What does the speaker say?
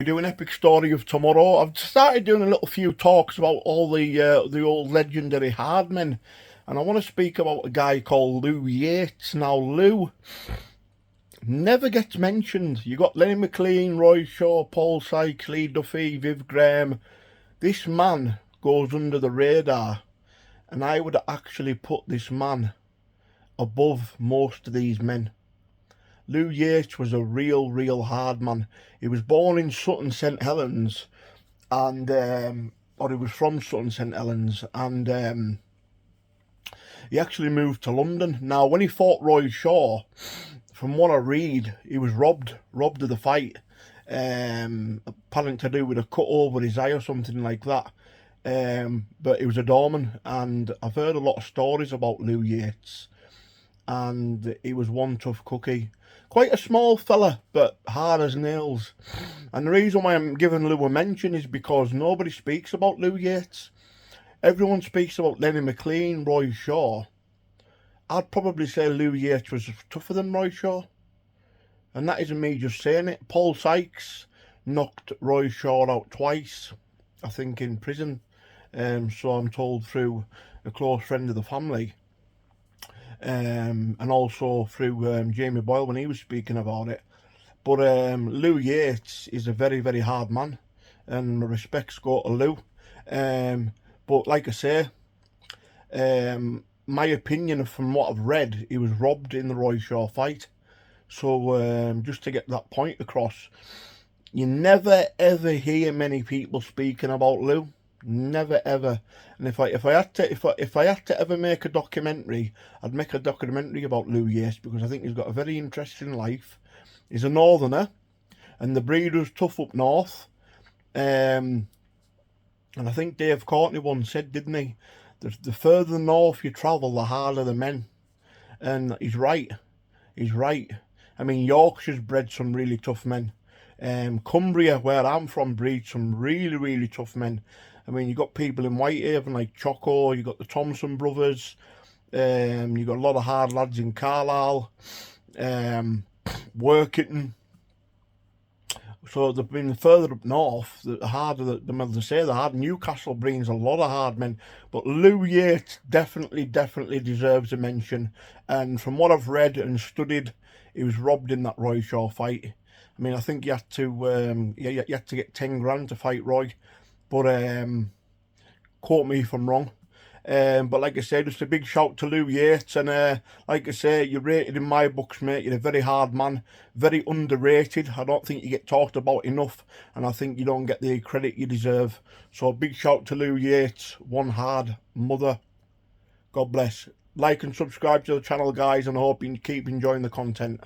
We do an epic story of tomorrow. I've started doing a little few talks about all the old legendary Hardmen, and I want to speak about a guy called Lew Yates. Now, Lew never gets mentioned. You got Lenny McLean, Roy Shaw, Paul Sykes, Lee Duffy, Viv Graham. This man goes under the radar, and I would actually put this man above most of these men. Lew Yates was a real hard man. He was born in Sutton, St Helens, and or he was from Sutton, St Helens, and he actually moved to London. Now, when he fought Roy Shaw, from what I read, he was robbed of the fight, apparently to do with a cut over his eye or something like that. But he was a doorman, and I've heard a lot of stories about Lew Yates, and he was one tough cookie. Quite a small fella, but hard as nails. And the reason why I'm giving Lew a mention is because nobody speaks about Lew Yates. Everyone speaks about Lenny McLean, Roy Shaw. I'd probably say Lew Yates was tougher than Roy Shaw. And that isn't me just saying it. Paul Sykes knocked Roy Shaw out twice, I think in prison. So I'm told through a close friend of the family. And also through Jamie Boyle when he was speaking about it. But Lew Yates is a very hard man, and my respects go to Lew. But like I say, my opinion from what I've read, he was robbed in the Roy Shaw fight. So just to get that point across, you never ever hear many people speaking about Lew. Never ever. And if I had to ever make a documentary, I'd make a documentary about Lew Yates, because I think he's got a very interesting life. He's a northerner, and the breed was tough up north. And I think Dave Courtney once said, didn't he, the further north you travel, the harder the men. And he's right. He's right. I mean, Yorkshire's bred some really tough men. Cumbria, where I'm from, breeds some really tough men. I mean, you got people in Whitehaven like Choco, you got the Thompson brothers, you got a lot of hard lads in Carlisle, Workington. So they've been further up north, the harder, the hard. Newcastle brings a lot of hard men, but Lew Yates definitely deserves a mention. And from what I've read and studied, he was robbed in that Roy Shaw fight. I mean, I think you had to get 10 grand to fight Roy. But quote me if I'm wrong. But like I said, just a big shout to Lew Yates. And like I say, you're rated in my books, mate. You're a very hard man, very underrated. I don't think you get talked about enough, and I think you don't get the credit you deserve. So a big shout to Lew Yates, one hard mother. God bless. Like and subscribe to the channel, guys, and I hope you keep enjoying the content.